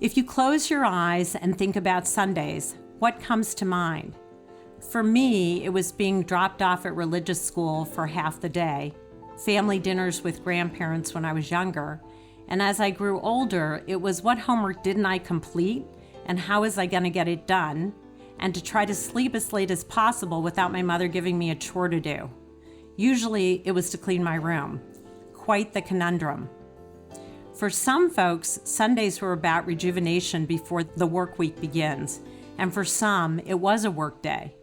If you close your eyes and think about Sundays, what comes to mind? For me, it was being dropped off at religious school for half the day, family dinners with grandparents when I was younger, and as I grew older, it was what homework didn't I complete and how was I going to get it done, and to try to sleep as late as possible without my mother giving me a chore to do. Usually, it was to clean my room. Quite the conundrum. For some folks, Sundays were about rejuvenation before the work week begins, and for some, it was a work day.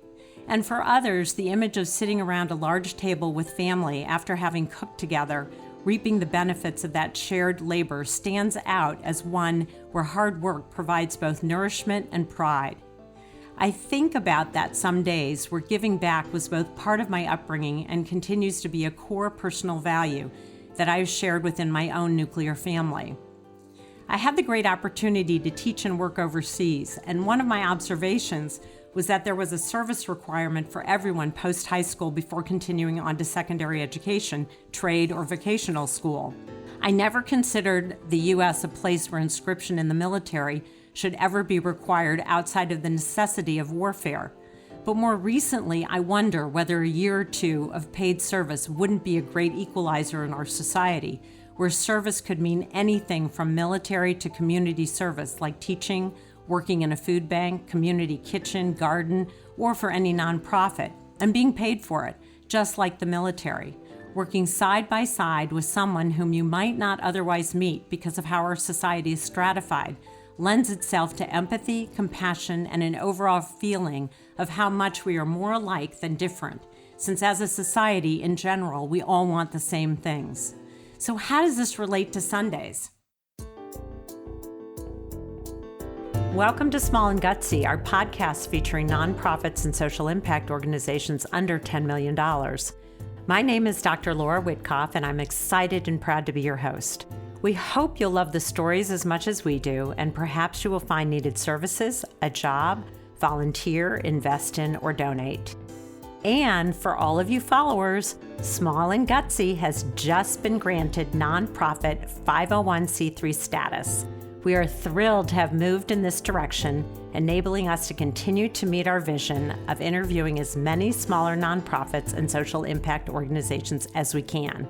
And for others, the image of sitting around a large table with family after having cooked together, reaping the benefits of that shared labor, stands out as one where hard work provides both nourishment and pride. I think about that some days where giving back was both part of my upbringing and continues to be a core personal value that I've shared within my own nuclear family. I had the great opportunity to teach and work overseas, and one of my observations was that there was a service requirement for everyone post-high school before continuing on to secondary education, trade, or vocational school. I never considered the U.S. a place where inscription in the military should ever be required outside of the necessity of warfare. But more recently, I wonder whether a year or two of paid service wouldn't be a great equalizer in our society, where service could mean anything from military to community service, like teaching, working in a food bank, community kitchen, garden, or for any nonprofit, and being paid for it, just like the military, working side by side with someone whom you might not otherwise meet because of how our society is stratified, lends itself to empathy, compassion, and an overall feeling of how much we are more alike than different, since as a society in general, we all want the same things. So how does this relate to Sundays? Welcome to Small and Gutsy, our podcast featuring nonprofits and social impact organizations under $10 million. My name is Dr. Laura Witkoff, and I'm excited and proud to be your host. We hope you'll love the stories as much as we do, and perhaps you will find needed services, a job, volunteer, invest in, or donate. And for all of you followers, Small and Gutsy has just been granted nonprofit 501c3 status. We are thrilled to have moved in this direction, enabling us to continue to meet our vision of interviewing as many smaller nonprofits and social impact organizations as we can.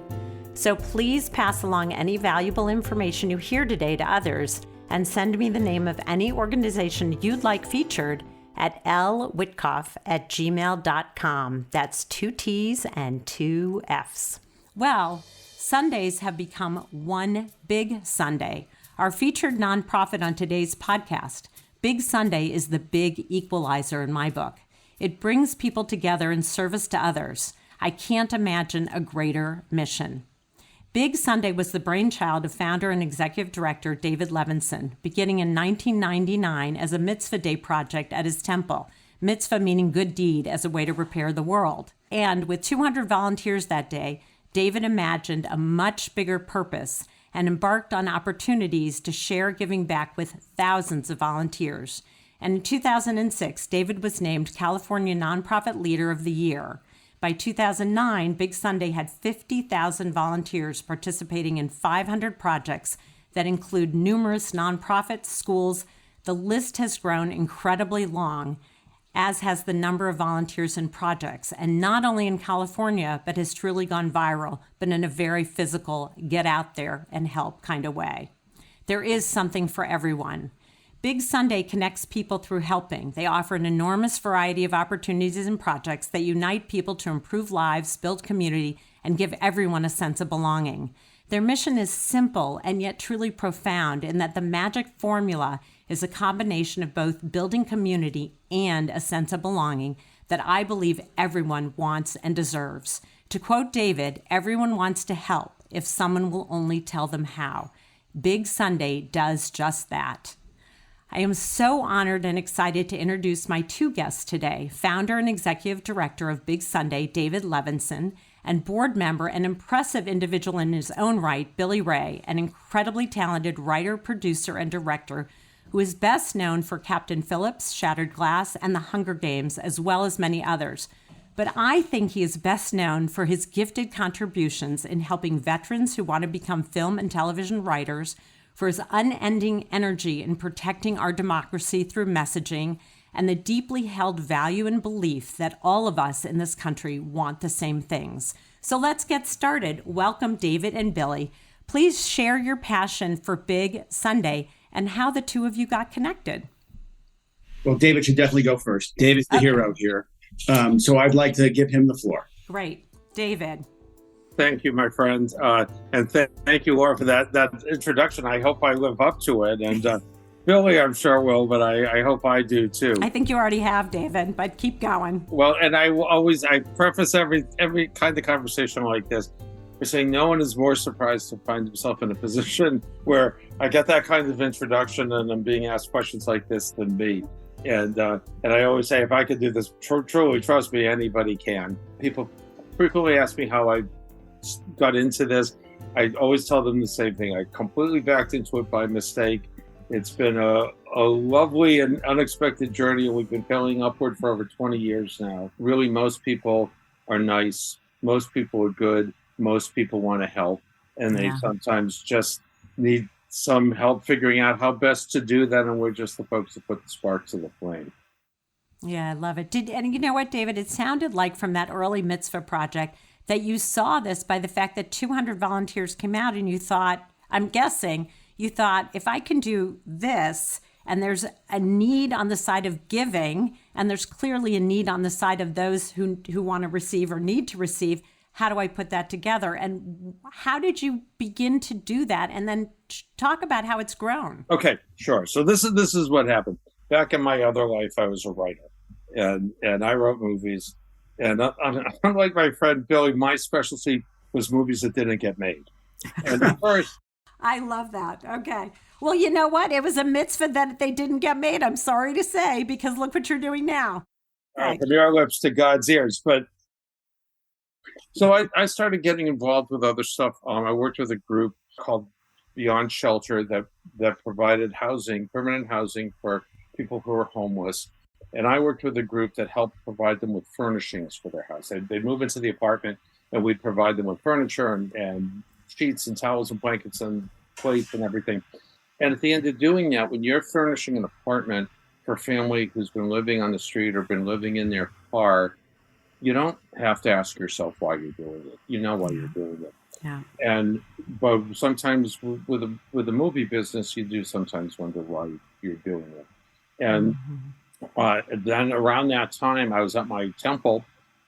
So please pass along any valuable information you hear today to others and send me the name of any organization you'd like featured at lwitkoff@gmail.com. That's 2 T's and 2 F's. Well, Sundays have become one big Sunday. Our featured nonprofit on today's podcast, Big Sunday, is the big equalizer in my book. It brings people together in service to others. I can't imagine a greater mission. Big Sunday was the brainchild of founder and executive director David Levinson, beginning in 1999 as a Mitzvah Day Project at his temple, mitzvah meaning good deed as a way to repair the world. And with 200 volunteers that day, David imagined a much bigger purpose and embarked on opportunities to share giving back with thousands of volunteers. And in 2006, David was named California Nonprofit Leader of the Year. By 2009, Big Sunday had 50,000 volunteers participating in 500 projects that include numerous nonprofits, schools. The list has grown incredibly long, as has the number of volunteers and projects, and not only in California, but has truly gone viral, but in a very physical, get out there and help kind of way. There is something for everyone. Big Sunday connects people through helping. They offer an enormous variety of opportunities and projects that unite people to improve lives, build community, and give everyone a sense of belonging. Their mission is simple and yet truly profound in that the magic formula is a combination of both building community and a sense of belonging that I believe everyone wants and deserves. To quote David, everyone wants to help if someone will only tell them how. Big Sunday does just that. I am so honored and excited to introduce my two guests today, founder and executive director of Big Sunday, David Levinson, and board member and impressive individual in his own right, Billy Ray, an incredibly talented writer, producer, and director who is best known for Captain Phillips, Shattered Glass, and The Hunger Games, as well as many others. But I think he is best known for his gifted contributions in helping veterans who want to become film and television writers, for his unending energy in protecting our democracy through messaging and the deeply held value and belief that all of us in this country want the same things. So let's get started. Welcome, David and Billy. Please share your passion for Big Sunday and how the two of you got connected. Well, David should definitely go first. David's the hero here. So I'd like to give him the floor. Great. David. Thank you, my friend. And thank you, Laura, for that introduction. I hope I live up to it. And Billy, I'm sure will, but I hope I do too. I think you already have, David, but keep going. Well, and I preface every kind of conversation like this by saying no one is more surprised to find himself in a position where I get that kind of introduction and I'm being asked questions like this than me. And I always say, if I could do this, truly, trust me, anybody can. People frequently ask me how I got into this. I always tell them the same thing. I completely backed into it by mistake. It's been a lovely and unexpected journey, and we've been pedaling upward for over 20 years now. Really, most people are nice. Most people are good. Most people want to help, and they sometimes just need some help figuring out how best to do that, and we're just the folks that put the spark to the flame. Yeah, I love it. And you know what, David? It sounded like from that early Mitzvah Project that you saw this by the fact that 200 volunteers came out and you thought, I'm guessing, you thought, if I can do this, and there's a need on the side of giving, and there's clearly a need on the side of those who want to receive or need to receive, how do I put that together? And how did you begin to do that? And then talk about how it's grown. Okay, sure. So this is what happened. Back in my other life, I was a writer, and I wrote movies. And unlike my friend Billy, my specialty was movies that didn't get made. And at first, I love that. Okay. Well, you know what? It was a mitzvah that they didn't get made. I'm sorry to say, because look what you're doing now. From your lips to God's ears. But so I started getting involved with other stuff. I worked with a group called Beyond Shelter that provided housing, permanent housing for people who are homeless. And I worked with a group that helped provide them with furnishings for their house. They'd move into the apartment and we'd provide them with furniture and sheets and towels and blankets and plates and everything. And at the end of doing that, when you're furnishing an apartment for a family who's been living on the street or been living in their car, you don't have to ask yourself why you're doing it. You know why you're doing it. Yeah. But sometimes with the movie business, you do sometimes wonder why you're doing it. And then around that time, I was at my temple,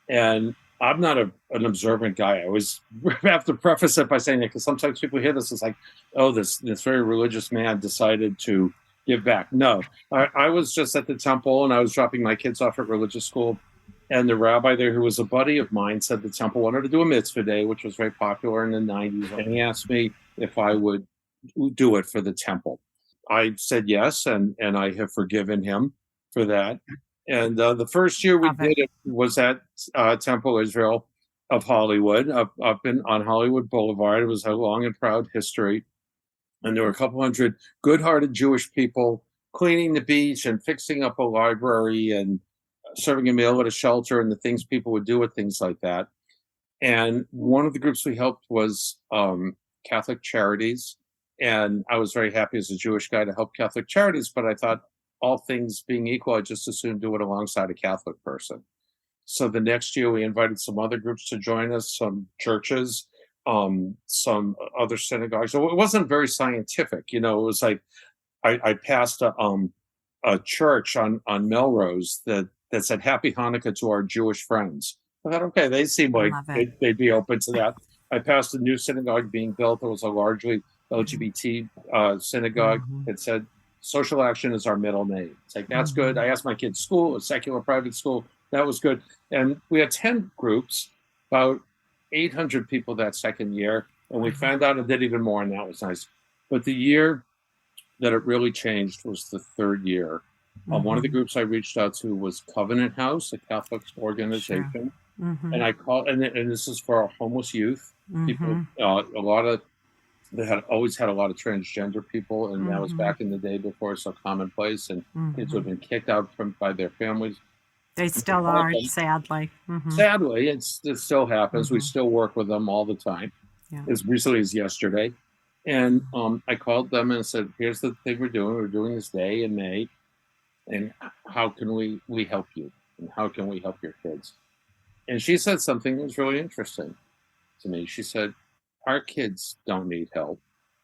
and I'm not an observant guy. I always have to preface it by saying that because sometimes people hear this, it's like, oh, this very religious man decided to give back. No, I was just at the temple, and I was dropping my kids off at religious school. And the rabbi there, who was a buddy of mine, said the temple wanted to do a Mitzvah Day, which was very popular in the 90s. And he asked me if I would do it for the temple. I said yes, and I have forgiven him for that. And the first year we did it was at Temple Israel of Hollywood, up on Hollywood Boulevard. It was a long and proud history. And there were a couple hundred good-hearted Jewish people cleaning the beach and fixing up a library and serving a meal at a shelter and the things people would do with things like that. And one of the groups we helped was Catholic Charities. And I was very happy as a Jewish guy to help Catholic Charities, but I thought, all things being equal, I just as soon do it alongside a Catholic person. So the next year we invited some other groups to join us, some churches, some other synagogues. So it wasn't very scientific. You know, it was like I passed a church on Melrose that said Happy Hanukkah to our Jewish friends. I thought, okay, they seem like they'd be open to that. I passed a new synagogue being built. It was a largely LGBT synagogue. It said, social action is our middle name. It's like, that's good. I asked my kids' school, a secular private school. That was good. And we had 10 groups, about 800 people that second year. And we found out and did even more, and that was nice. But the year that it really changed was the third year. One of the groups I reached out to was Covenant House, a Catholic organization. And I called, and this is for our homeless youth. People, they had always had a lot of transgender people, and that was back in the day before so commonplace, and kids who have been kicked out by their families. They still are, sadly. Sadly, it still happens. We still work with them all the time, as recently as yesterday. And I called them and said, here's the thing we're doing. We're doing this day in May. And how can we help you? And how can we help your kids? And she said something that was really interesting to me. She said, our kids don't need help.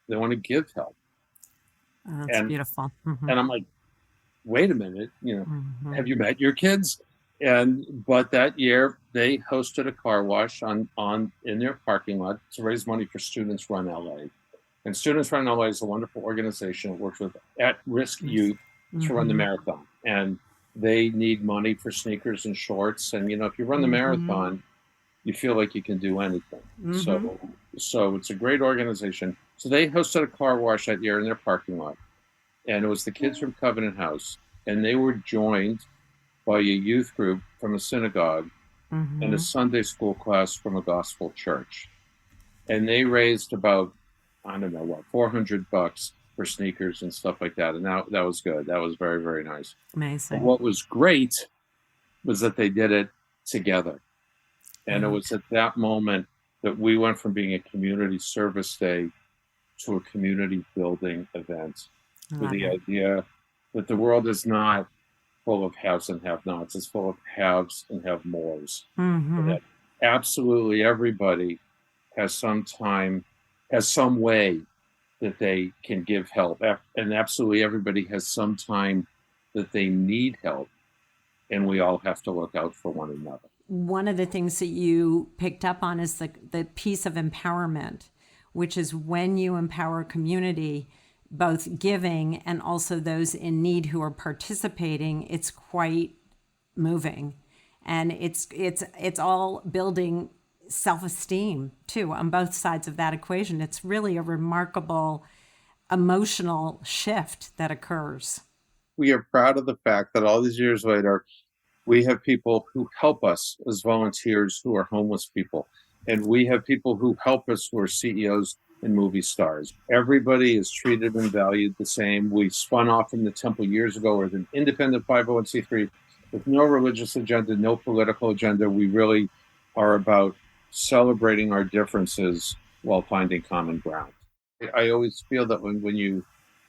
They want to give help. Oh, that's beautiful. Mm-hmm. And I'm like, wait a minute, have you met your kids? But that year they hosted a car wash in their parking lot to raise money for Students Run LA. And Students Run LA is a wonderful organization that works with at-risk youth to run the marathon. And they need money for sneakers and shorts. And, if you run the marathon, you feel like you can do anything. So it's a great organization. So they hosted a car wash that year in their parking lot. And it was the kids from Covenant House. And they were joined by a youth group from a synagogue and a Sunday school class from a gospel church. And they raised about, $400 for sneakers and stuff like that. And that was good. That was very, very nice. Amazing. But what was great was that they did it together. And it was at that moment that we went from being a community service day to a community building event with the idea that the world is not full of haves and have-nots. It's full of haves and have-mores. That absolutely everybody has some way that they can give help. And absolutely everybody has some time that they need help. And we all have to look out for one another. One of the things that you picked up on is the piece of empowerment, which is when you empower a community, both giving and also those in need who are participating, it's quite moving. And it's all building self-esteem too on both sides of that equation. It's really a remarkable emotional shift that occurs. We are proud of the fact that all these years later, we have people who help us as volunteers who are homeless people. And we have people who help us who are CEOs and movie stars. Everybody is treated and valued the same. We spun off from the temple years ago as an independent 501c3 with no religious agenda, no political agenda. We really are about celebrating our differences while finding common ground. I always feel that when you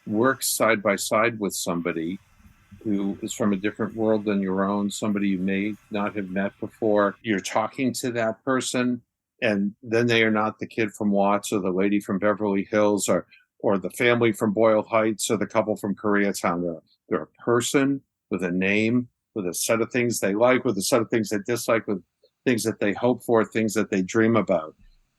work side by side with somebody who is from a different world than your own, somebody you may not have met before, you're talking to that person, and then they are not the kid from Watts or the lady from Beverly Hills or the family from Boyle Heights or the couple from Koreatown. They're a person with a name, with a set of things they like, with a set of things they dislike, with things that they hope for, things that they dream about.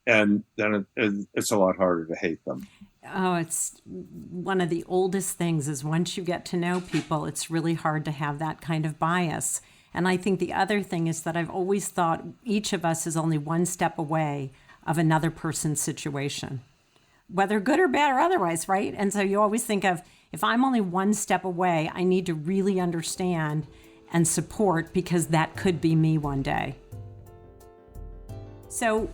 And then it's a lot harder to hate them. Oh, it's one of the oldest things is once you get to know people, it's really hard to have that kind of bias. And I think the other thing is that I've always thought each of us is only one step away of another person's situation, whether good or bad or otherwise, right? And so you always think of, if I'm only one step away, I need to really understand and support because that could be me one day. So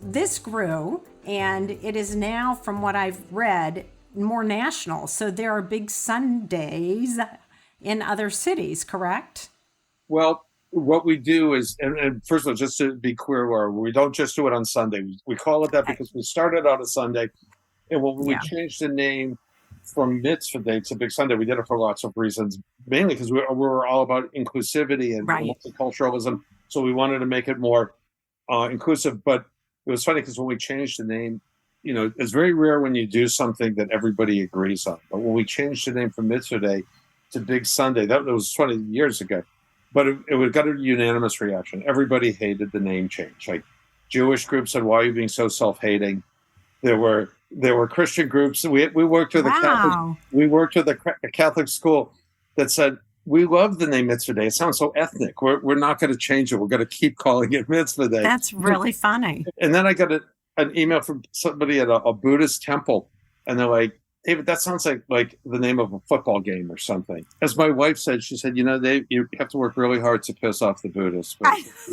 this grew, and it is now, from what I've read, more national. So there are big Sundays in other cities, correct? Well, what we do is, and first of all, just to be clear, Laura, we don't just do it on Sunday. We call it that because we started out a Sunday. And when we changed the name from Mitzvah Day to Big Sunday, we did it for lots of reasons, mainly because we were all about inclusivity and multiculturalism. So we wanted to make it more inclusive. But it was funny because when we changed the name, it's very rare when you do something that everybody agrees on. But when we changed the name from Mitzvah Day to Big Sunday, that was 20 years ago. But it got a unanimous reaction. Everybody hated the name change. Like Jewish groups said, "Why are you being so self-hating?" There were Christian groups. We worked with a Catholic school that said, "We love the name Mitzvah Day. It sounds so ethnic. We're not going to change it. We're going to keep calling it Mitzvah Day." That's really funny. And then I got an email from somebody at a Buddhist temple, and they're like, "David, that sounds like the name of a football game or something." As my wife said, she said, Dave, you have to work really hard to piss off the Buddhists.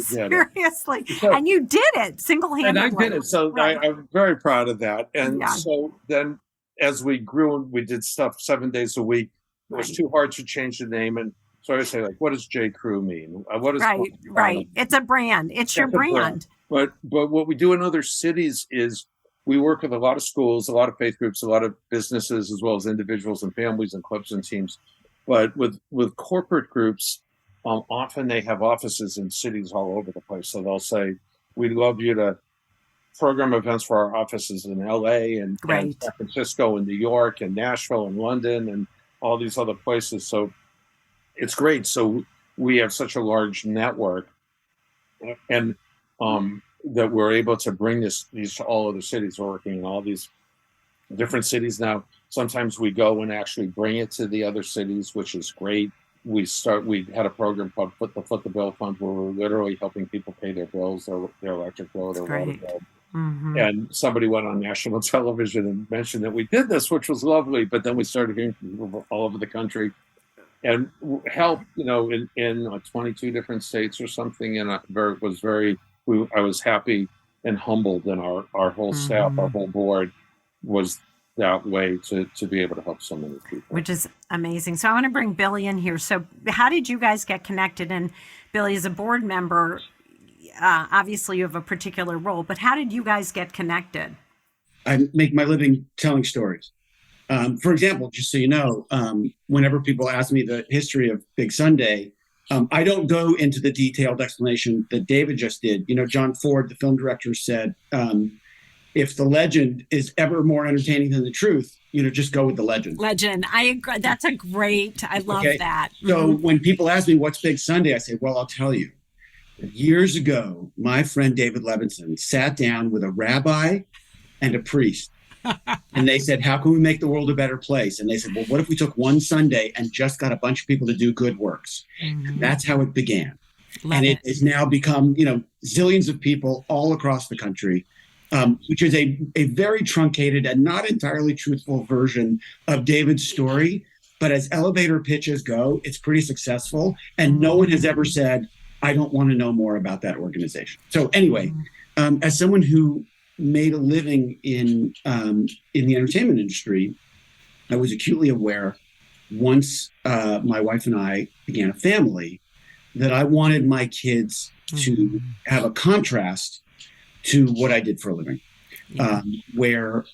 Seriously. And you did it single-handedly. And I did it. So I'm very proud of that. And so then as we grew, we did stuff 7 days a week. It was too hard to change the name. And so I would say, what does J. Crew mean? What does Right. It's a brand. It's your brand. But what we do in other cities is we work with a lot of schools, a lot of faith groups, a lot of businesses, as well as individuals and families and clubs and teams. But with corporate groups, often they have offices in cities all over the place. So they'll say, we'd love you to program events for our offices in LA and San Francisco and New York and Nashville and London and all these other places. So it's great. So we have such a large network, and that we're able to bring these to all other cities. We're working in all these different cities now. Sometimes we go and actually bring it to the other cities, which is great. We had a program called Foot the Bill Fund, where we're literally helping people pay their bills, their electric bill, their water bill. Mm-hmm. And somebody went on national television and mentioned that we did this, which was lovely. But then we started hearing from people all over the country, and help, in 22 different states or something. And I was happy and humbled, and our whole staff, our whole board was that way to be able to help so many people. Which is amazing. So I want to bring Billy in here. So how did you guys get connected? And Billy, as a board member, obviously you have a particular role, but how did you guys get connected? I make my living telling stories. For example, just so you know, whenever people ask me the history of Big Sunday, I don't go into the detailed explanation that David just did. John Ford, the film director, said, if the legend is ever more entertaining than the truth, just go with the legend. Legend. I agree. That's I love that. So when people ask me what's Big Sunday, I say, well, I'll tell you. Years ago, my friend David Levinson sat down with a rabbi and a priest. And they said, how can we make the world a better place? And they said, well, what if we took one Sunday and just got a bunch of people to do good works? And that's how it began. It has now become, zillions of people all across the country, which is a very truncated and not entirely truthful version of David's story. But as elevator pitches go, it's pretty successful. And no one has ever said, I don't want to know more about that organization. So anyway, as someone who made a living in the entertainment industry, I was acutely aware once my wife and I began a family that I wanted my kids to have a contrast to what I did for a living, where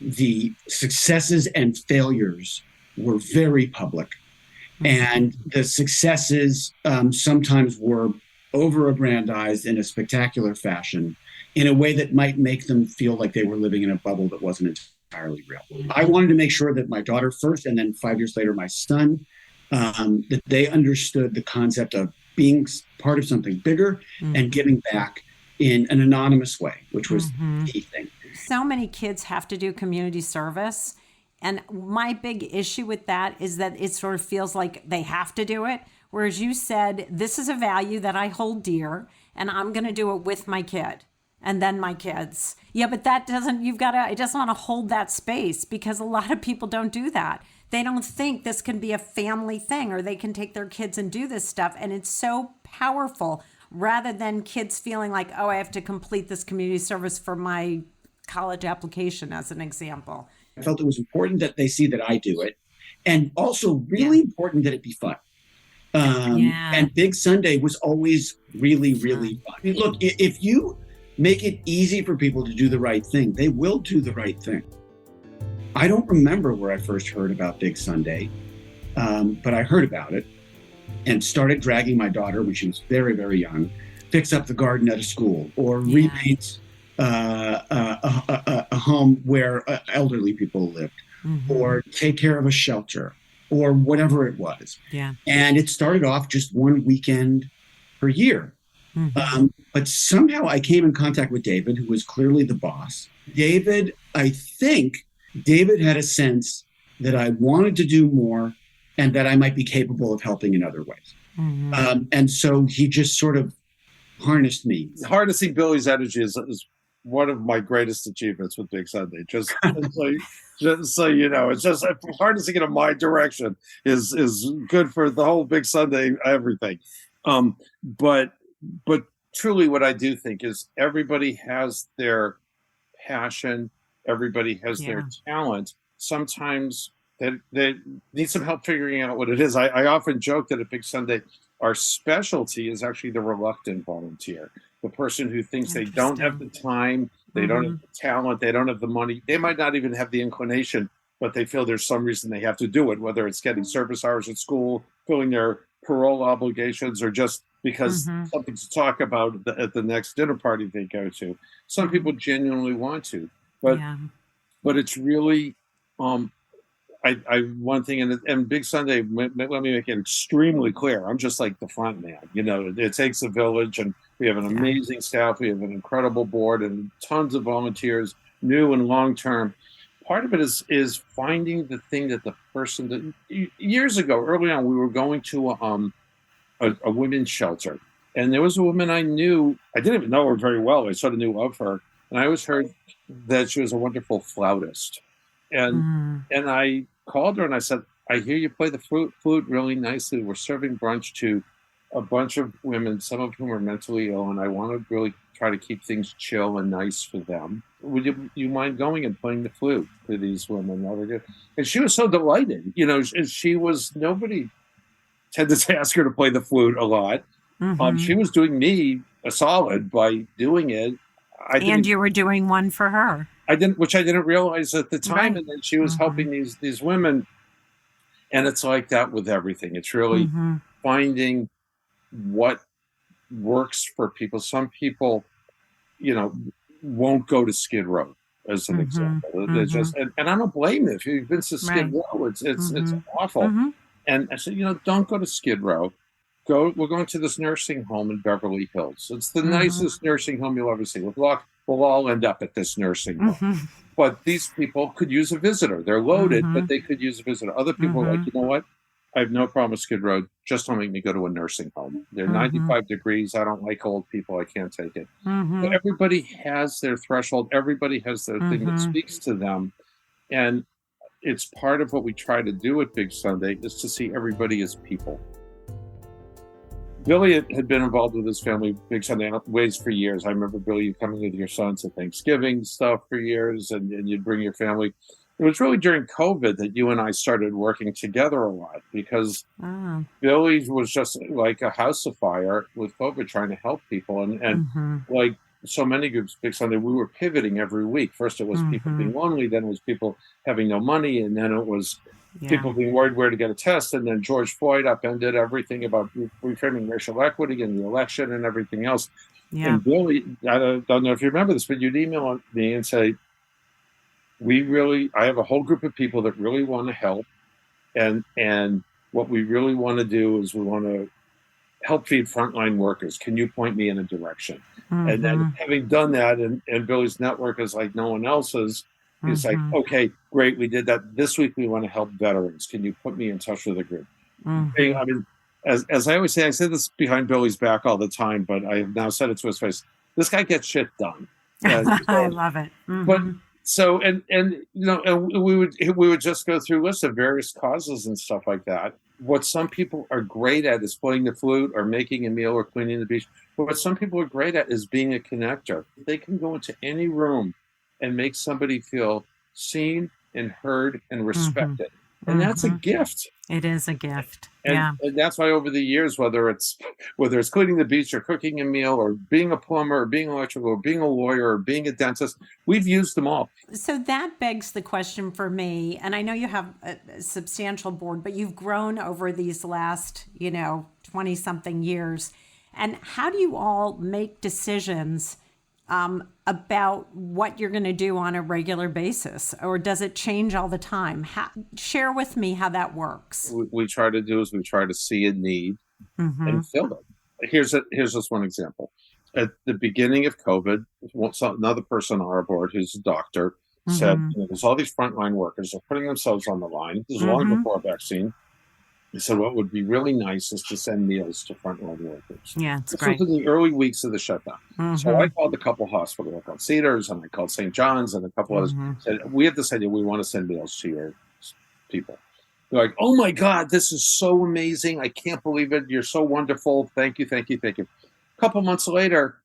the successes and failures were very public. And the successes sometimes were over-aggrandized in a spectacular fashion, in a way that might make them feel like they were living in a bubble that wasn't entirely real. I wanted to make sure that my daughter first, and then 5 years later, my son, that they understood the concept of being part of something bigger and giving back in an anonymous way, which was the key thing. So many kids have to do community service. And my big issue with that is that it sort of feels like they have to do it. Whereas you said, this is a value that I hold dear, and I'm going to do it with my kid. And then my kids. Yeah, but that doesn't, I just want to hold that space, because a lot of people don't do that. They don't think this can be a family thing, or they can take their kids and do this stuff. And it's so powerful, rather than kids feeling like, oh, I have to complete this community service for my college application, as an example. I felt it was important that they see that I do it. And also really important that it be fun. And Big Sunday was always really, really fun. I mean, look, if you make it easy for people to do the right thing, they will do the right thing. I don't remember where I first heard about Big Sunday, but I heard about it and started dragging my daughter, when she was very, very young, fix up the garden at a school, or repaint a home where elderly people lived, or take care of a shelter, or whatever it was. And it started off just one weekend per year. But somehow I came in contact with David, who was clearly the boss. I think David had a sense that I wanted to do more and that I might be capable of helping in other ways. And so he just sort of harnessed me. Harnessing Billy's energy is one of my greatest achievements with Big Sunday. Just so you know, it's just harnessing it in my direction is good for the whole Big Sunday, everything. But truly what I do think is everybody has their passion, everybody has their talent. Sometimes they need some help figuring out what it is. I often joke that at Big Sunday, our specialty is actually the reluctant volunteer, the person who thinks they don't have the time, They don't have the talent. They don't have the money. They might not even have the inclination, but they feel there's some reason they have to do it, whether it's getting service hours at school, filling their parole obligations, or just because something to talk about at the next dinner party they go to. Some people genuinely want to, but it's really, I one thing, and Big Sunday, let me make it extremely clear. I'm just like the front man. You know, it takes a village, and we have an amazing staff. We have an incredible board and tons of volunteers, new and long term. Part of it is finding the thing that the person that years ago, early on, we were going to a women's shelter, and there was a woman I knew. I didn't even know her very well. I sort of knew of her, and I always heard that she was a wonderful flautist. And I called her and I said, I hear you play the flute really nicely. We're serving brunch to a bunch of women, some of whom are mentally ill, and I want to really try to keep things chill and nice for them. Would you mind going and playing the flute for these women? And she was so delighted. You know, nobody tended to ask her to play the flute a lot. She was doing me a solid by doing it. And you were doing one for her. Which I didn't realize at the time. Right. And then she was helping these women. And it's like that with everything. It's really finding what works for people. Some people, you know, won't go to Skid Row as an example. They just, and I don't blame them. If you've been to Skid Row, it's awful. And I said, you know, don't go to Skid Row. We're going to this nursing home in Beverly Hills. It's the nicest nursing home you'll ever see. We'll all end up at this nursing home. But these people could use a visitor. They're loaded, but they could use a visitor. Other people are like, you know what? I have no problem with Skid Row. Just don't make me go to a nursing home. They're 95 degrees. I don't like old people. I can't take it. But everybody has their threshold. Everybody has their thing that speaks to them. And it's part of what we try to do at Big Sunday is to see everybody as people. Billy had been involved with his family, Big Sunday, ways for years. I remember, Billy, you coming with your sons at Thanksgiving stuff for years, and you'd bring your family. It was really during COVID that you and I started working together a lot because Billy was just like a house of fire with COVID trying to help people. And like so many groups, Big Sunday, we were pivoting every week. First it was people being lonely, then it was people having no money, and then it was people being worried where to get a test, and then George Floyd upended everything about reframing racial equity and the election and everything else. And Billy, I don't know if you remember this, but you'd email me and say, I have a whole group of people that really want to help, and what we really want to do is we want to help feed frontline workers. Can you point me in a direction? And then having done that, and Billy's network is like no one else's, he's like, okay, great, we did that. This week we want to help veterans. Can you put me in touch with a group? I mean, as I always say, I say this behind Billy's back all the time, but I have now said it to his face. This guy gets shit done. I love it. But so, and you know, and we would just go through lists of various causes and stuff like that. What some people are great at is playing the flute or making a meal or cleaning the beach. But what some people are great at is being a connector. They can go into any room and make somebody feel seen and heard and respected. And that's a gift. It is a gift. And that's why over the years, whether it's cleaning the beach or cooking a meal or being a plumber or being electrical or being a lawyer or being a dentist, we've used them all. So that begs the question for me, and I know you have a substantial board, but you've grown over these last, 20-something years. And how do you all make decisions about what you're going to do on a regular basis, or does it change all the time? Share with me how that works. We try to do is we try to see a need and fill it. Here's just one example. At the beginning of COVID, another person on our board who's a doctor said, there's all these frontline workers are putting themselves on the line. This is long before a vaccine. He said, what would be really nice is to send meals to frontline workers. Yeah, it's great. This was in the early weeks of the shutdown. So I called a couple hospitals. I called Cedars and I called St. John's and a couple others. Said, we have this idea. We want to send meals to your people. They're like, oh my God, this is so amazing. I can't believe it. You're so wonderful. Thank you, thank you, thank you. A couple months later,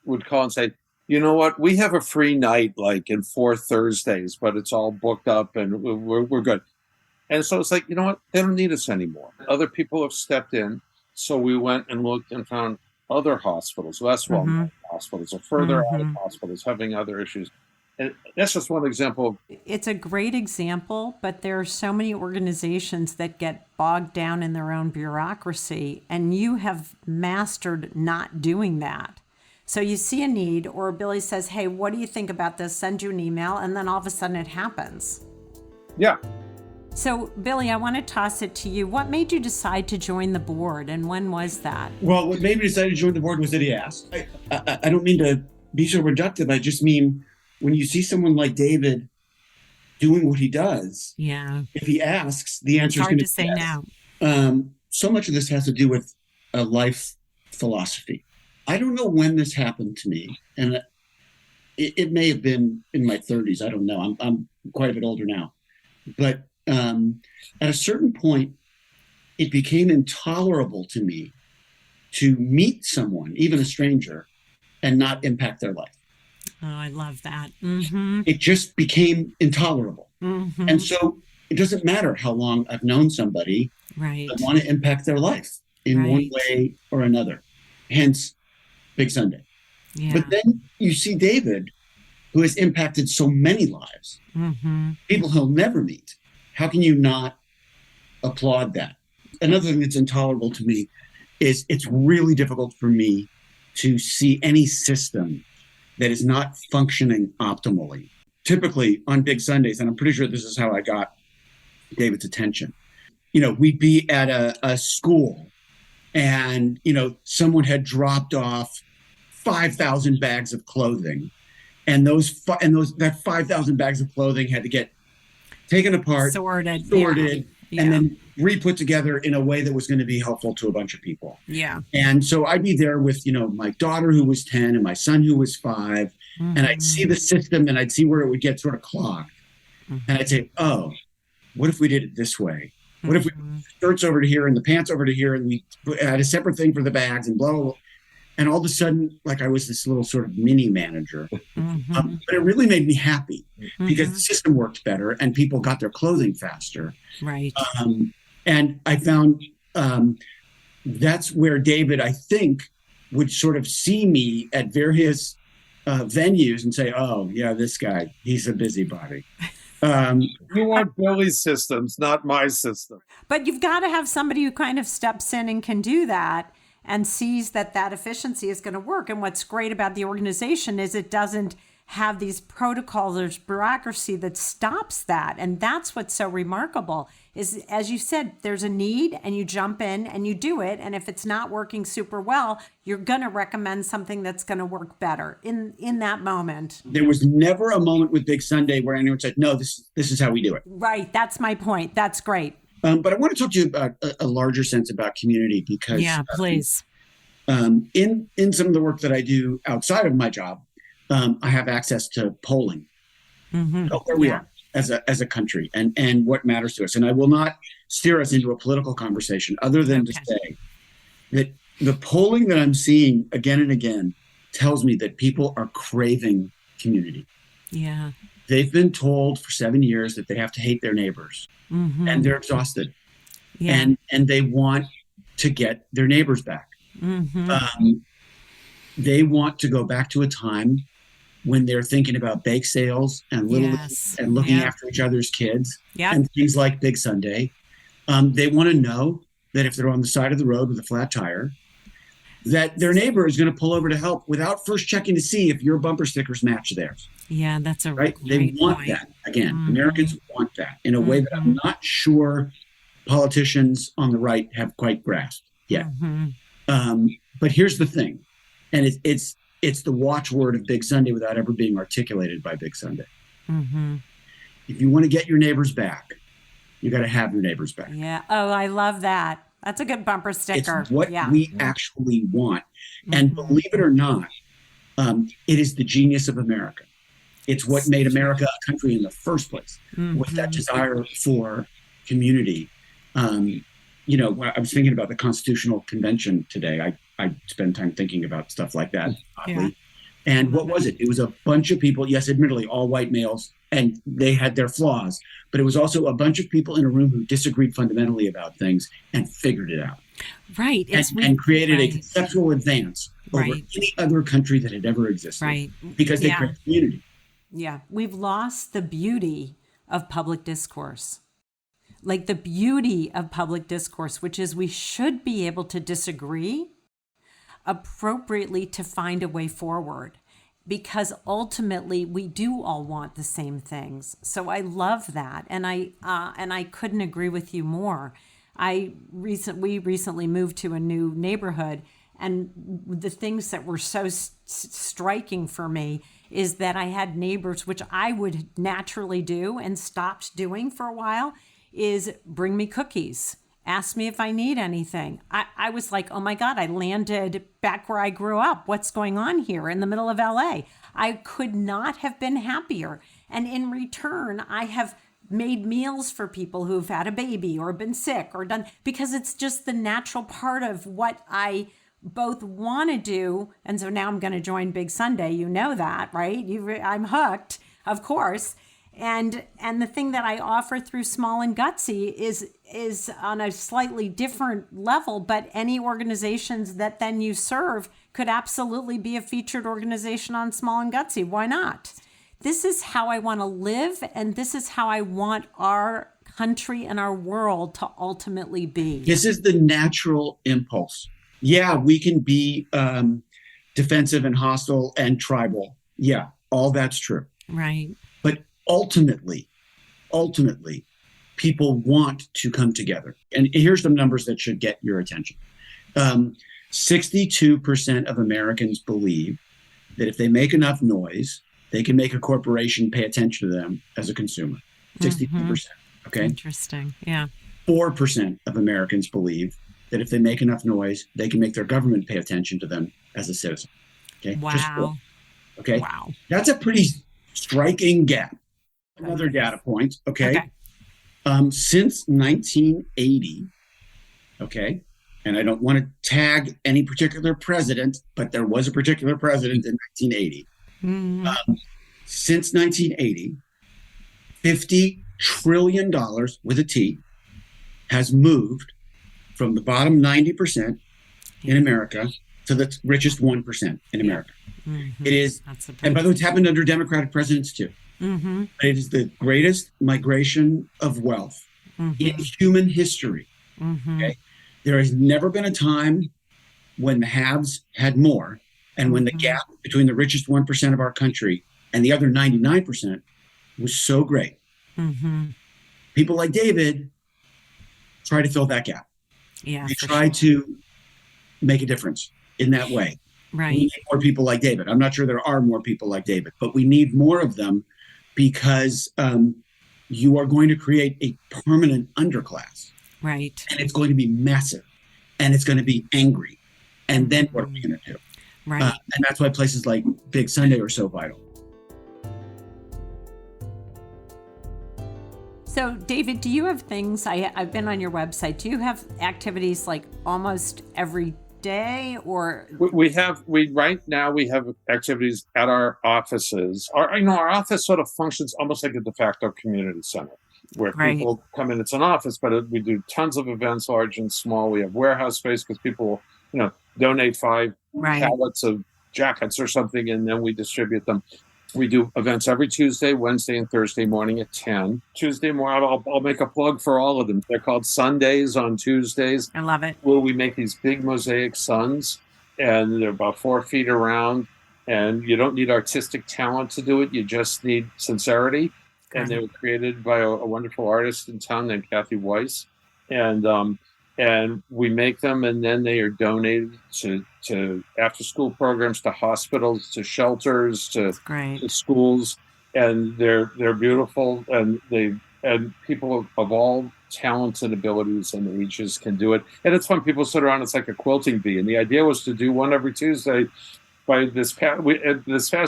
would call and say, you know what? We have a free night like in 4 Thursdays, but it's all booked up and we're good. And so it's like, you know what? They don't need us anymore. Other people have stepped in. So we went and looked and found other hospitals, less well-known hospitals or further out of hospitals, having other issues. And that's just one example. It's a great example, but there are so many organizations that get bogged down in their own bureaucracy, and you have mastered not doing that. So you see a need, or Billy says, hey, what do you think about this? Send you an email, and then all of a sudden it happens. Yeah. So, Billy, I want to toss it to you. What made you decide to join the board, and when was that? Well, what made me decide to join the board was that he asked. I don't mean to be so reductive. I just mean when you see someone like David doing what he does, if he asks, the answer is going to be yes. It's hard to say no. So much of this has to do with a life philosophy. I don't know when this happened to me, and it may have been in my 30s. I don't know. I'm quite a bit older now. But at a certain point, it became intolerable to me to meet someone, even a stranger, and not impact their life. Oh, I love that. Mm-hmm. It just became intolerable. Mm-hmm. And so it doesn't matter how long I've known somebody. Right. I want to impact their life in one way or another. Hence, Big Sunday. Yeah. But then you see David, who has impacted so many lives, people he'll never meet. How can you not applaud that? Another thing that's intolerable to me is it's really difficult for me to see any system that is not functioning optimally. Typically on Big Sundays, and I'm pretty sure this is how I got David's attention, we'd be at a school and, someone had dropped off 5,000 bags of clothing. And that 5,000 bags of clothing had to get taken apart, sorted, and then re-put together in a way that was going to be helpful to a bunch of people. Yeah. And so I'd be there with, my daughter who was 10 and my son who was 5, and I'd see the system and I'd see where it would get sort of clogged. And I'd say, oh, what if we did it this way? What if we put the shirts over to here and the pants over to here, and we had a separate thing for the bags and blah, blah, blah. And all of a sudden, like I was this little sort of mini manager. But it really made me happy because the system worked better and people got their clothing faster. Right. And I found that's where David, I think, would sort of see me at various venues and say, oh, yeah, this guy, he's a busybody. You want Billy's systems, not my system. But you've got to have somebody who kind of steps in and can do that and sees that efficiency is going to work. And what's great about the organization is it doesn't have these protocols, there's bureaucracy that stops that. And that's what's so remarkable is, as you said, there's a need and you jump in and you do it. And if it's not working super well, you're going to recommend something that's going to work better in that moment. There was never a moment with Big Sunday where anyone said, no, this is how we do it. Right. That's my point. That's great. But I want to talk to you about a larger sense about community because please. In some of the work that I do outside of my job, I have access to polling of where we are as a country and what matters to us. And I will not steer us into a political conversation other than to say that the polling that I'm seeing again and again tells me that people are craving community. Yeah. They've been told for 7 years that they have to hate their neighbors and they're exhausted and they want to get their neighbors back. They want to go back to a time when they're thinking about bake sales and little and looking after each other's kids and things like Big Sunday. They want to know that if they're on the side of the road with a flat tire, that their neighbor is going to pull over to help without first checking to see if your bumper stickers match theirs. Yeah, that's a right. They want point. That again. Americans want that in a way that I'm not sure politicians on the right have quite grasped yet. But here's the thing, and it's the watchword of Big Sunday without ever being articulated by Big Sunday. If you want to get your neighbors back, you got to have your neighbors back. Yeah. Oh, I love that. That's a good bumper sticker. It's what we actually want. And believe it or not, it is the genius of America. It's what made America a country in the first place, with that desire for community. I was thinking about the Constitutional Convention today. I spend time thinking about stuff like that, oddly. And what was it? It was a bunch of people, yes, admittedly, all white males, and they had their flaws, but it was also a bunch of people in a room who disagreed fundamentally about things and figured it out. Right. And created a conceptual advance over Right. any other country that had ever existed. Right. Because they Yeah. create community. Yeah. We've lost the beauty of public discourse. Like the beauty of public discourse, which is we should be able to disagree appropriately to find a way forward, because ultimately we do all want the same things. So I love that, and I couldn't agree with you more. We recently moved to a new neighborhood, and the things that were so striking for me is that I had neighbors, which I would naturally do and stopped doing for a while, is bring me cookies. Ask me if I need anything. I was like, oh my God, I landed back where I grew up. What's going on here in the middle of LA? I could not have been happier. And in return, I have made meals for people who've had a baby or been sick or done, because it's just the natural part of what I both want to do. And so now I'm going to join Big Sunday. You know that, right? I'm hooked, of course. And the thing that I offer through Small and Gutsy is on a slightly different level, but any organizations that then you serve could absolutely be a featured organization on Small and Gutsy. Why not? This is how I want to live, and this is how I want our country and our world to ultimately be. This is the natural impulse. Yeah, we can be defensive and hostile and tribal. Yeah, all that's true. Right. But ultimately, people want to come together. And here's some numbers that should get your attention. 62% of Americans believe that if they make enough noise, they can make a corporation pay attention to them as a consumer. 62%. Okay. Interesting. Yeah. 4% of Americans believe that if they make enough noise, they can make their government pay attention to them as a citizen. Okay. Wow. Just 4. Okay. Wow. That's a pretty striking gap. Another data point. Okay. Since 1980, okay, and I don't want to tag any particular president, but there was a particular president in 1980. Since 1980, $50 trillion with a T has moved from the bottom 90% in America to the richest 1% in America. It is, and by the way, it's happened under Democratic presidents too. It is the greatest migration of wealth in human history. Okay? There has never been a time when the haves had more, and when the gap between the richest 1% of our country and the other 99% was so great. People like David try to fill that gap. Yeah, they try to make a difference in that way. Right. We need more people like David. I'm not sure there are more people like David, but we need more of them, because you are going to create a permanent underclass. Right. And it's going to be massive, and it's going to be angry. And then what are we going to do? Right. And that's why places like Big Sunday are so vital. So, David, do you have things? I've been on your website. Do you have activities like almost every day, or we right now we have activities at our offices. Our office sort of functions almost like a de facto community center where people come in. It's an office, but we do tons of events, large and small. We have warehouse space because people, donate 5 pallets of jackets or something, and then we distribute them. We do events every Tuesday, Wednesday, and Thursday morning at 10. Tuesday morning, I'll make a plug for all of them. They're called Sundays on Tuesdays. I love it. Where we make these big mosaic suns, and they're about 4 feet around. And you don't need artistic talent to do it. You just need sincerity. And they were created by a wonderful artist in town named Kathy Weiss. And we make them, and then they are donated to after-school programs, to hospitals, to shelters, to schools, and they're beautiful, and people of all talents and abilities and ages can do it, and it's fun. People sit around; it's like a quilting bee, and the idea was to do one every Tuesday. By this past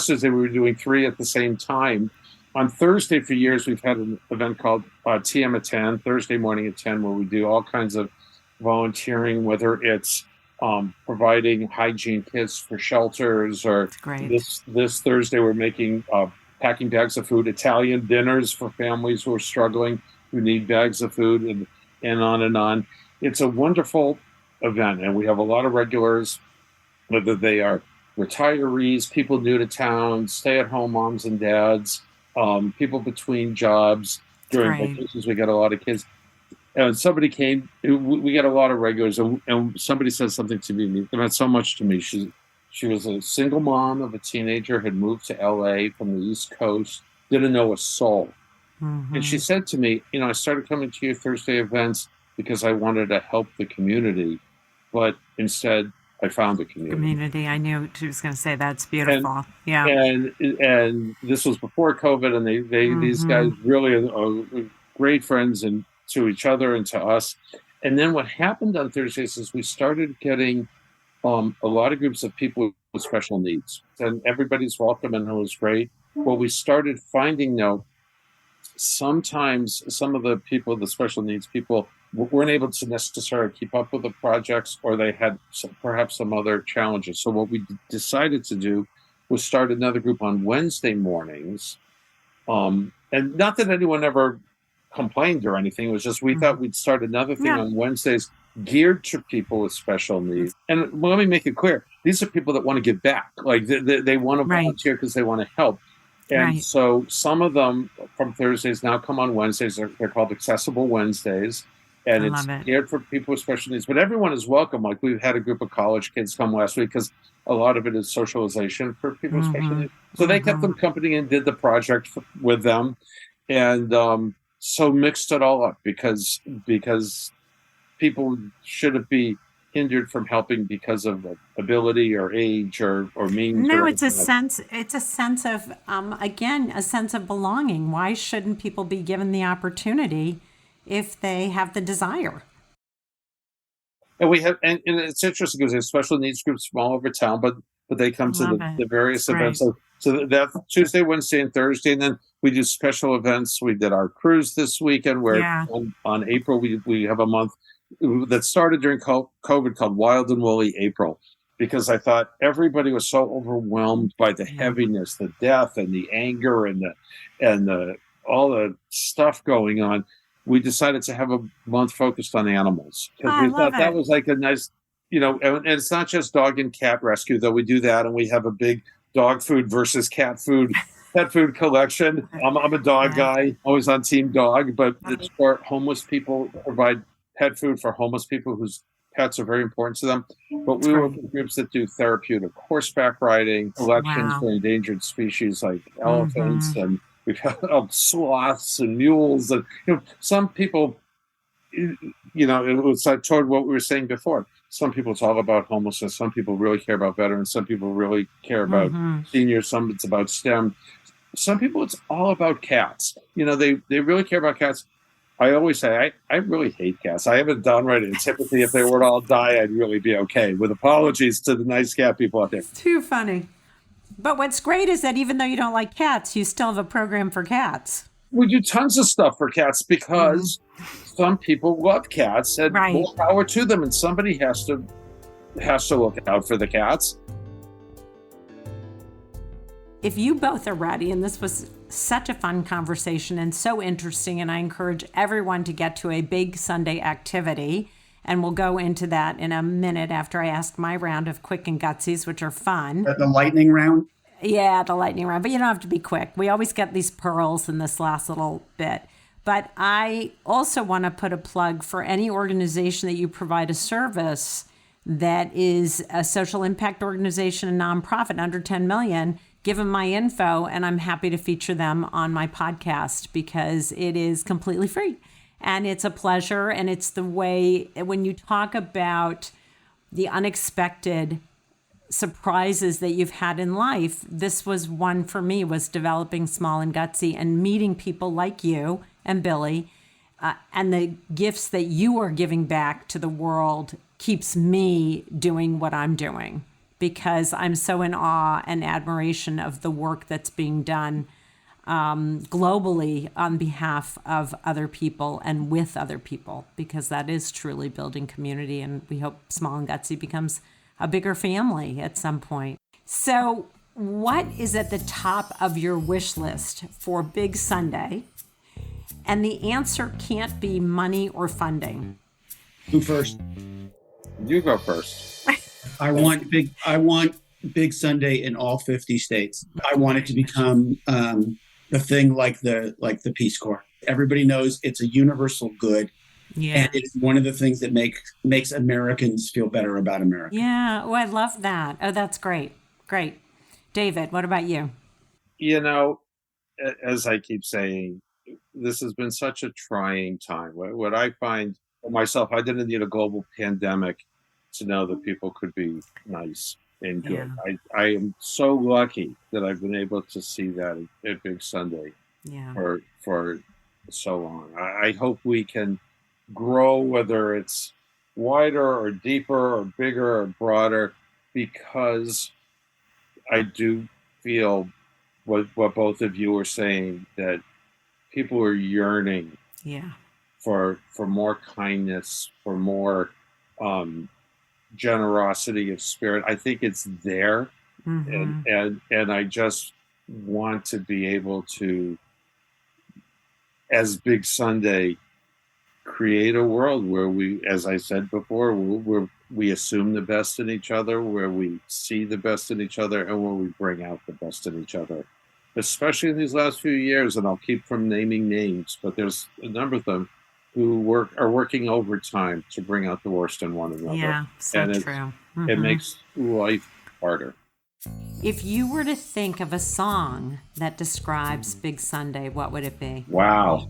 Tuesday, we were doing 3 at the same time. On Thursday, for years, we've had an event called TM at 10, Thursday morning at 10, where we do all kinds of volunteering, whether it's providing hygiene kits for shelters, or this Thursday we're making packing bags of food, Italian dinners for families who are struggling, who need bags of food, and on and on. It's a wonderful event, and we have a lot of regulars. whether they are retirees, people new to town, stay-at-home moms and dads, people between jobs. During vacations, we got a lot of kids. And somebody came, we got a lot of regulars, and somebody said something to me that meant so much to me. She was a single mom of a teenager, had moved to LA from the East Coast, didn't know a soul. Mm-hmm. And she said to me, I started coming to your Thursday events because I wanted to help the community, but instead I found the community. I knew she was going to say that's beautiful. And this was before COVID, and they these guys really are great friends and to each other and to us. And then what happened on Thursdays is we started getting a lot of groups of people with special needs, and everybody's welcome, and it was great. Well, we started finding, though, sometimes some of the people, the special needs people, weren't able to necessarily keep up with the projects, or they had perhaps some other challenges. So what we decided to do was start another group on Wednesday mornings. And not that anyone ever complained or anything. It was just we thought we'd start another thing on Wednesdays geared to people with special needs. And let me make it clear. These are people that want to give back. Like they want to volunteer because they want to help. And so some of them from Thursdays now come on Wednesdays. They're called Accessible Wednesdays. And it's geared for people with special needs. But everyone is welcome. Like we've had a group of college kids come last week because a lot of it is socialization for people with special needs. So they kept them company and did the project with them. And so mixed it all up because people shouldn't be hindered from helping because of ability or age or means. No, it's a sense of, again, a sense of belonging. Why shouldn't people be given the opportunity if they have the desire? And we have, and it's interesting because there's special needs groups from all over town, but they come to the various events. So that Tuesday, Wednesday, and Thursday, and then we do special events. We did our cruise this weekend, where on April we have a month that started during COVID called Wild and Woolly April, because I thought everybody was so overwhelmed by the heaviness, the death, and the anger, and the all the stuff going on. We decided to have a month focused on animals because we thought that was like a nice, and it's not just dog and cat rescue, though we do that, and we have a big dog food versus cat food, pet food collection. I'm a dog guy, always on team dog, but it's for homeless people, provide pet food for homeless people whose pets are very important to them. But we work with groups that do therapeutic horseback riding, collections for endangered species like elephants, and we've had sloths and mules. And some people, it was like toward what we were saying before. Some people it's all about homelessness. Some people really care about veterans. Some people really care about seniors. Some it's about STEM. Some people it's all about cats. They really care about cats. I always say, I really hate cats. I haven't downright antipathy. If they were to all die, I'd really be okay. With apologies to the nice cat people out there. It's too funny. But what's great is that even though you don't like cats, you still have a program for cats. We do tons of stuff for cats because some people love cats, and more power to them. And somebody has to look out for the cats. If you both are ready, and this was such a fun conversation and so interesting, and I encourage everyone to get to a big Sunday activity, and we'll go into that in a minute after I ask my round of quick and gutsies, which are fun. The lightning round? Yeah, the lightning round, but you don't have to be quick. We always get these pearls in this last little bit. But I also want to put a plug for any organization that you provide a service that is a social impact organization, a nonprofit under 10 million. Give them my info, and I'm happy to feature them on my podcast because it is completely free. And it's a pleasure, and it's the way, when you talk about the unexpected surprises that you've had in life, this was one for me, was developing Small and Gutsy and meeting people like you and Billy, and the gifts that you are giving back to the world keeps me doing what I'm doing, because I'm so in awe and admiration of the work that's being done globally on behalf of other people and with other people, because that is truly building community. And we hope Small and Gutsy becomes a bigger family at some point. So what is at the top of your wish list for Big Sunday? And the answer can't be money or funding. Who first? You go first. I want Big Sunday in all 50 states. I want it to become a thing like the Peace Corps. Everybody knows it's a universal good. Yeah. And it's one of the things that makes Americans feel better about America. Yeah. Oh, I love that. Oh, that's great. Great. David, what about you? As I keep saying, this has been such a trying time. What I find for myself, I didn't need a global pandemic to know that people could be nice and good. Yeah. I am so lucky that I've been able to see that at Big Sunday for so long. I hope we can grow, whether it's wider or deeper or bigger or broader, because I do feel what both of you are saying, that people are yearning for more kindness, for more generosity of spirit. I think it's there. And I just want to be able to, as Big Sunday, create a world where we, as I said before, where we assume the best in each other, where we see the best in each other, and where we bring out the best in each other. Especially in these last few years, and I'll keep from naming names, but there's a number of them who are working overtime to bring out the worst in one another. Yeah, so true. It makes life harder. If you were to think of a song that describes Big Sunday, what would it be? Wow.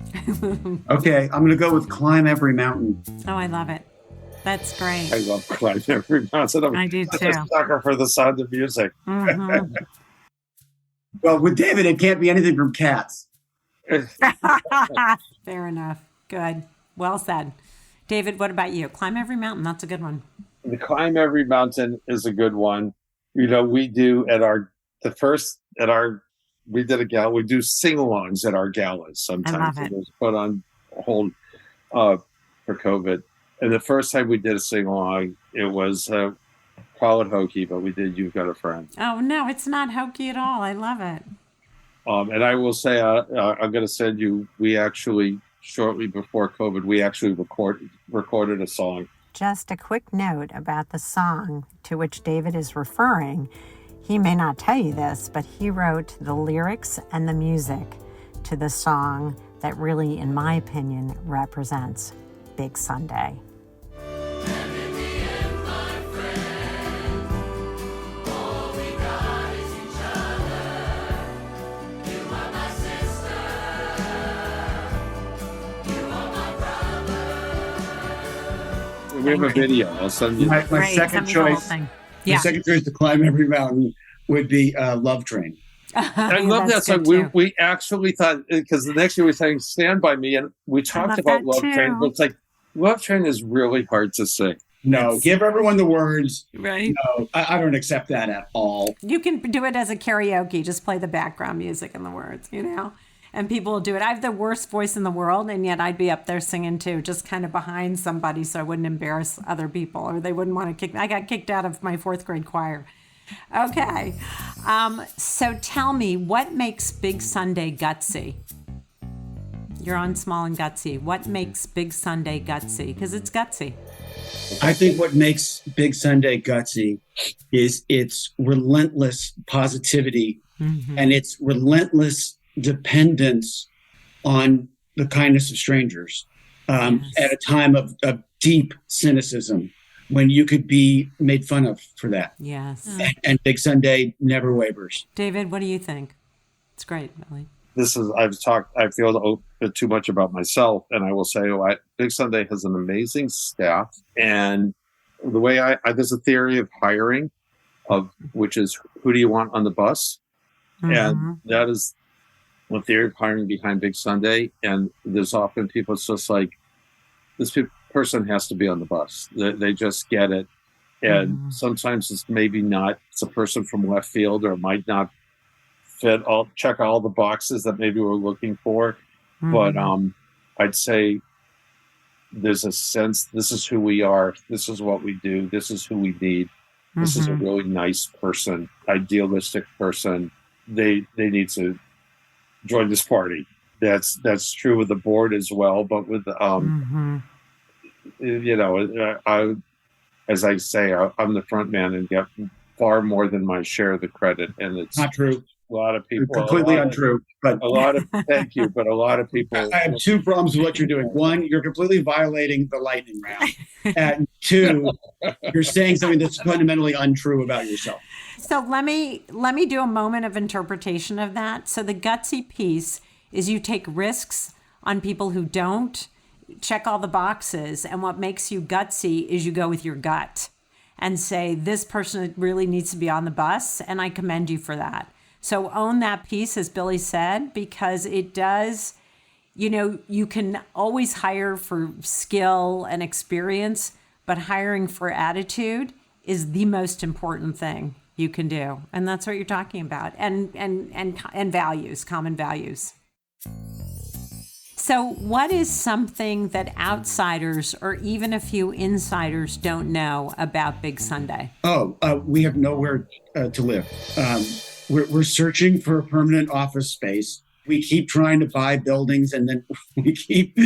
Okay, I'm going to go with Climb Every Mountain. Oh, I love it. That's great. I love Climb Every Mountain. I do too. I'm a sucker for the sound of music. Well, with David, it can't be anything from Cats. Fair enough. Good. Well said. David, what about you? Climb Every Mountain. That's a good one. The Climb Every Mountain is a good one. We do we did a gala. We do sing-alongs at our galas sometimes. I love it. It was put on hold for COVID. And the first time we did a sing-along, it was call it hokey, but we did You've Got a Friend. Oh, no, it's not hokey at all. I love it. And I will say, I'm going to send you, we actually, shortly before COVID, we actually recorded a song. Just a quick note about the song to which David is referring. He may not tell you this, but he wrote the lyrics and the music to the song that really, in my opinion, represents Big Sunday. We have a video. I'll send you. My second choice. Yeah. My second choice to Climb Every Mountain would be Love Train. I love that song. We actually thought, because the next year we sang Stand By Me, and we talked about Love Train, but it's like, Love Train is really hard to sing. No, give everyone the words. Right. No, I don't accept that at all. You can do it as a karaoke. Just play the background music and the words, and people will do it. I have the worst voice in the world, and yet I'd be up there singing too, just kind of behind somebody so I wouldn't embarrass other people, or they wouldn't want to kick me. I got kicked out of my 4th grade choir. Okay. So tell me, what makes Big Sunday gutsy? You're on Small and Gutsy. What makes Big Sunday gutsy? Because it's gutsy. I think what makes Big Sunday gutsy is its relentless positivity and its relentless dependence on the kindness of strangers at a time of deep cynicism when you could be made fun of for that. Yes. And Big Sunday never wavers. David, what do you think? It's great, Billy. I feel a bit too much about myself, and I will say Big Sunday has an amazing staff, and the way there's a theory of hiring which is, who do you want on the bus? And that is one theory of hiring behind Big Sunday. And there's often people, it's just like, this person has to be on the bus. They just get it. And sometimes it's maybe not, it's a person from left field, or it might not check all the boxes that maybe we're looking for. But I'd say there's a sense, this is who we are. This is what we do. This is who we need. This is a really nice person, idealistic person. They need to join this party. That's true with the board as well. But with, I as I say, I'm the front man and get far more than my share of the credit. And it's Not true. a lot of people. Completely untrue. But Thank you. But a lot of people. I have two problems with what you're doing. One, you're completely violating the lightning round. And two, you're saying something that's fundamentally untrue about yourself. So let me do a moment of interpretation of that. So the gutsy piece is you take risks on people who don't check all the boxes. And what makes you gutsy is you go with your gut and say, this person really needs to be on the bus. And I commend you for that. So own that piece, as Billy said, because it does, you can always hire for skill and experience, but hiring for attitude is the most important thing you can do. And that's what you're talking about. And values, common values. So what is something that outsiders or even a few insiders don't know about Big Sunday? We have nowhere to live. We're searching for a permanent office space. We keep trying to buy buildings, and then we keep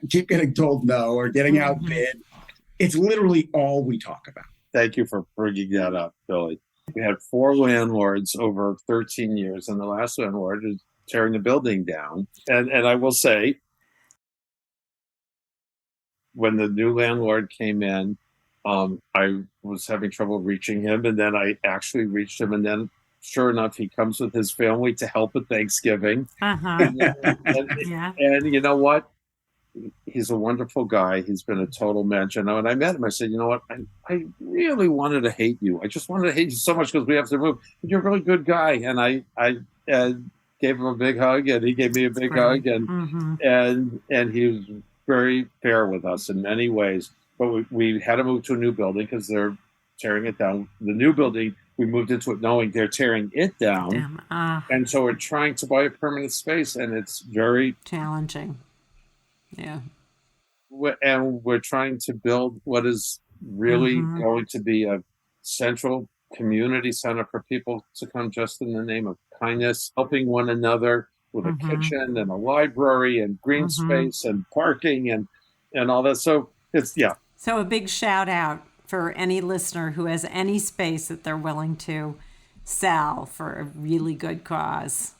getting told no or getting outbid. It's literally all we talk about. Thank you for bringing that up, Billy. We had 4 landlords over 13 years, and the last landlord is tearing the building down. And I will say, when the new landlord came in, I was having trouble reaching him, and then I actually reached him, and then sure enough, he comes with his family to help at Thanksgiving. And you know what? He's a wonderful guy. He's been a total mensch. And when I met him, I said, you know what? I really wanted to hate you. I just wanted to hate you so much because we have to move. But you're a really good guy. And I gave him a big hug, and he gave me a big hug. And he was very fair with us in many ways. But we had to move to a new building because they're tearing it down. The new building, we moved into it knowing they're tearing it down. And so we're trying to buy a permanent space, and it's very challenging. Yeah. And we're trying to build what is really going to be a central community center for people to come just in the name of kindness, helping one another with a kitchen and a library and green space and parking and all that. So it's, yeah. So a big shout out for any listener who has any space that they're willing to sell for a really good cause.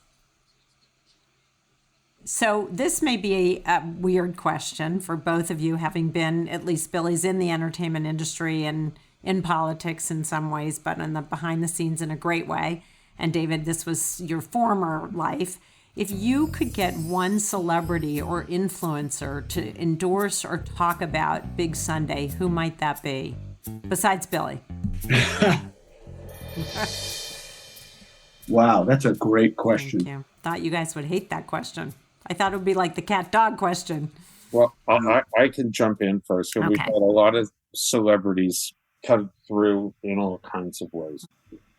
So this may be a weird question for both of you, having been, at least Billy's in the entertainment industry and in politics in some ways, but in the behind the scenes in a great way. And David, this was your former life. If you could get one celebrity or influencer to endorse or talk about Big Sunday, who might that be? Besides Billy. Wow, that's a great question. Thank you. Thought you guys would hate that question. I thought it would be like the cat-dog question. Well, I can jump in first. So we've had a lot of celebrities come through in all kinds of ways.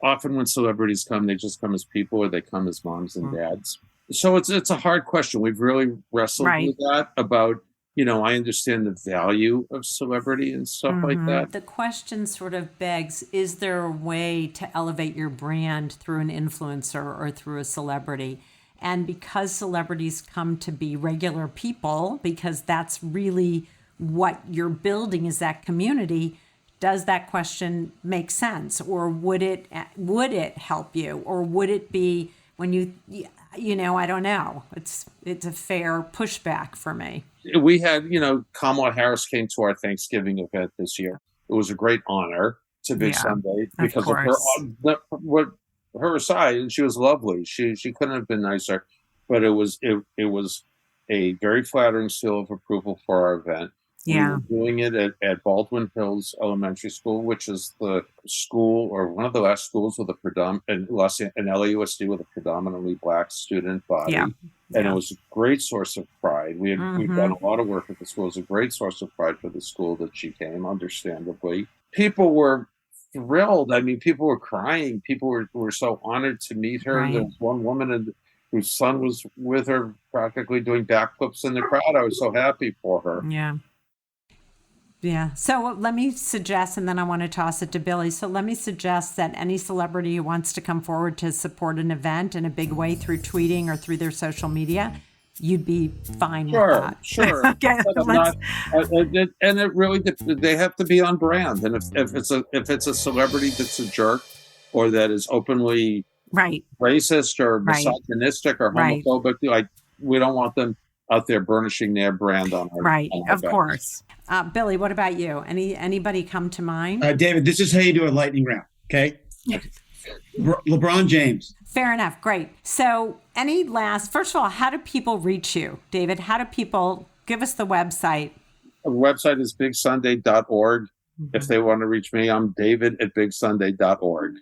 Often when celebrities come, they just come as people, or they come as moms and dads. So it's a hard question. We've really wrestled with that about, I understand the value of celebrity and stuff like that. The question sort of begs, is there a way to elevate your brand through an influencer or through a celebrity? And because celebrities come to be regular people, because that's really what you're building is that community, does that question make sense? Or would it help you? Or would it be when I don't know. It's a fair pushback for me. We had, Kamala Harris came to our Thanksgiving event this year. It was a great honor to Big Sunday because of her side, and she was lovely. She couldn't have been nicer, but it was a very flattering seal of approval for our event. Yeah, we were doing it at Baldwin Hills Elementary School, which is the school or one of the last schools with a in LAUSD with a predominantly Black student body. Yeah. And it was a great source of pride. We've done a lot of work at the school. It was a great source of pride for the school that she came, understandably. People were thrilled. I mean, people were crying. People were so honored to meet her. Right. There was one woman whose son was with her practically doing backflips in the crowd. I was so happy for her. Yeah. Yeah. So let me suggest, and then I want to toss it to Billy. So let me suggest that any celebrity who wants to come forward to support an event in a big way through tweeting or through their social media, you'd be fine with Sure, that. sure. Okay, But I'm let's. not, and it really they have to be on brand. And if it's a celebrity that's a jerk, or that is openly Right, racist or right, misogynistic or right, homophobic, like we don't want them out there burnishing their brand right. on our Of backs. course. Billy, what about you? Anybody come to mind? David, this is how you do a lightning round. Okay. LeBron James. Fair enough. Great. So, first of all, how do people reach you, David? How do people give us the website? The website is bigsunday.org. If they want to reach me, I'm David at bigsunday.org.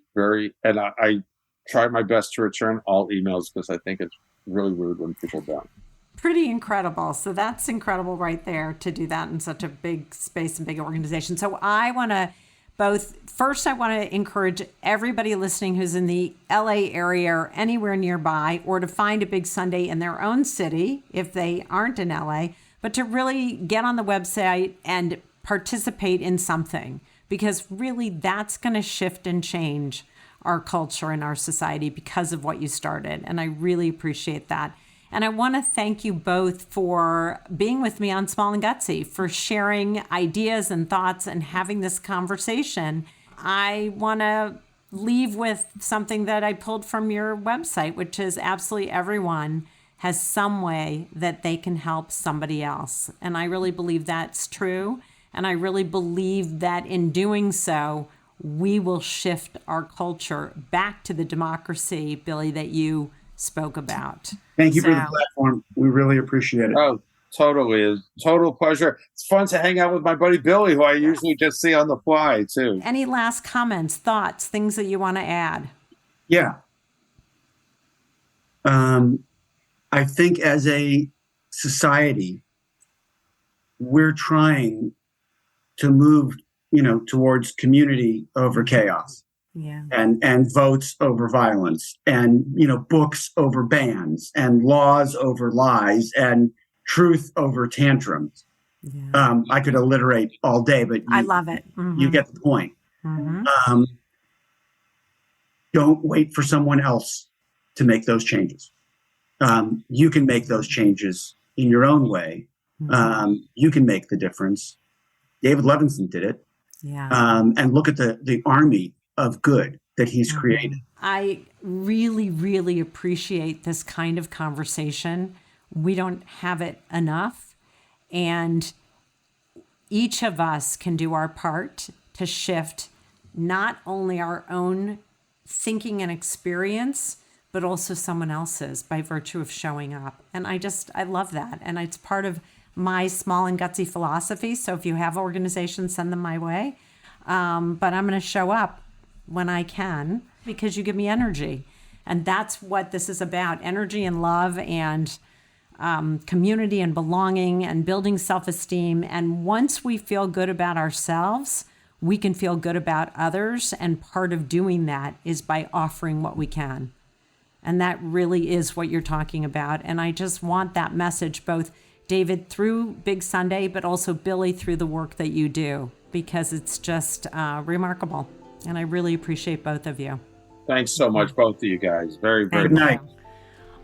And I try my best to return all emails because I think it's really rude when people don't. Pretty incredible. So that's incredible right there to do that in such a big space and big organization. So I want to first, I want to encourage everybody listening who's in the LA area or anywhere nearby, or to find a Big Sunday in their own city if they aren't in LA, but to really get on the website and participate in something, because really that's going to shift and change our culture and our society because of what you started. And I really appreciate that. And I want to thank you both for being with me on Small and Gutsy, for sharing ideas and thoughts and having this conversation. I want to leave with something that I pulled from your website, which is absolutely everyone has some way that they can help somebody else. And I really believe that's true. And I really believe that in doing so, we will shift our culture back to the democracy, Billy, that you spoke about. Thank you for the platform. We really appreciate it. Oh, totally. It's total pleasure. It's fun to hang out with my buddy Billy, who I usually just see on the fly, too. Any last comments, thoughts, things that you want to add? Yeah. I think as a society, we're trying to move, towards community over chaos. Yeah. And votes over violence, and books over bans, and laws over lies, and truth over tantrums. Yeah. I could alliterate all day, but I love it. Mm-hmm. You get the point. Mm-hmm. Don't wait for someone else to make those changes. You can make those changes in your own way. Mm-hmm. You can make the difference. David Levinson did it. Yeah. And look at the army of good that he's created. I really, really appreciate this kind of conversation. We don't have it enough. And each of us can do our part to shift not only our own thinking and experience, but also someone else's by virtue of showing up. And I love that. And it's part of my small and gutsy philosophy. So if you have organizations, send them my way. But I'm going to show up when I can, because you give me energy. And that's what this is about: energy and love, and community and belonging, and building self-esteem. And once we feel good about ourselves, we can feel good about others. And part of doing that is by offering what we can. And that really is what you're talking about. And I just want that message, both David through Big Sunday, but also Billy through the work that you do, because it's just remarkable. And I really appreciate both of you. Thanks so much, both of you guys. Very, very Good night.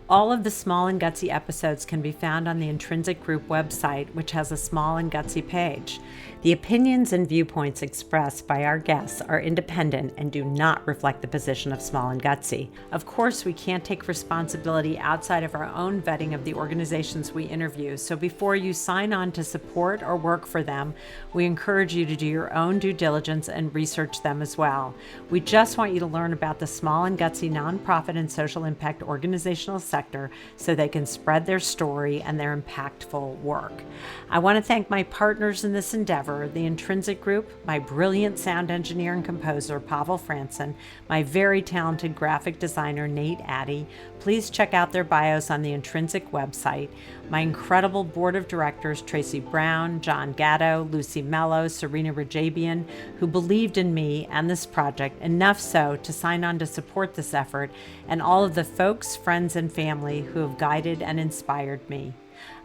All of the Small and Gutsy episodes can be found on the Intrinsic Group website, which has a Small and Gutsy page. The opinions and viewpoints expressed by our guests are independent and do not reflect the position of Small and Gutsy. Of course, we can't take responsibility outside of our own vetting of the organizations we interview, so before you sign on to support or work for them, we encourage you to do your own due diligence and research them as well. We just want you to learn about the Small and Gutsy nonprofit and social impact organizational sector so they can spread their story and their impactful work. I want to thank my partners in this endeavor, the Intrinsic Group, my brilliant sound engineer and composer, Pavel Franson, my very talented graphic designer, Nate Addy. Please check out their bios on the Intrinsic website. My incredible board of directors, Tracy Brown, John Gatto, Lucy Mello, Serena Rajabian, who believed in me and this project enough so to sign on to support this effort, and all of the folks, friends, and family who have guided and inspired me.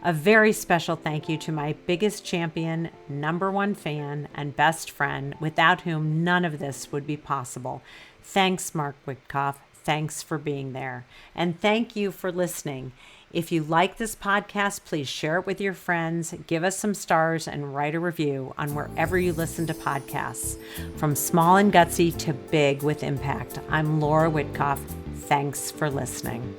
A very special thank you to my biggest champion, number one fan, and best friend, without whom none of this would be possible. Thanks, Mark Witkoff. Thanks for being there. And thank you for listening. If you like this podcast, please share it with your friends, give us some stars, and write a review on wherever you listen to podcasts. From small and gutsy to big with impact, I'm Laura Whitkoff. Thanks for listening.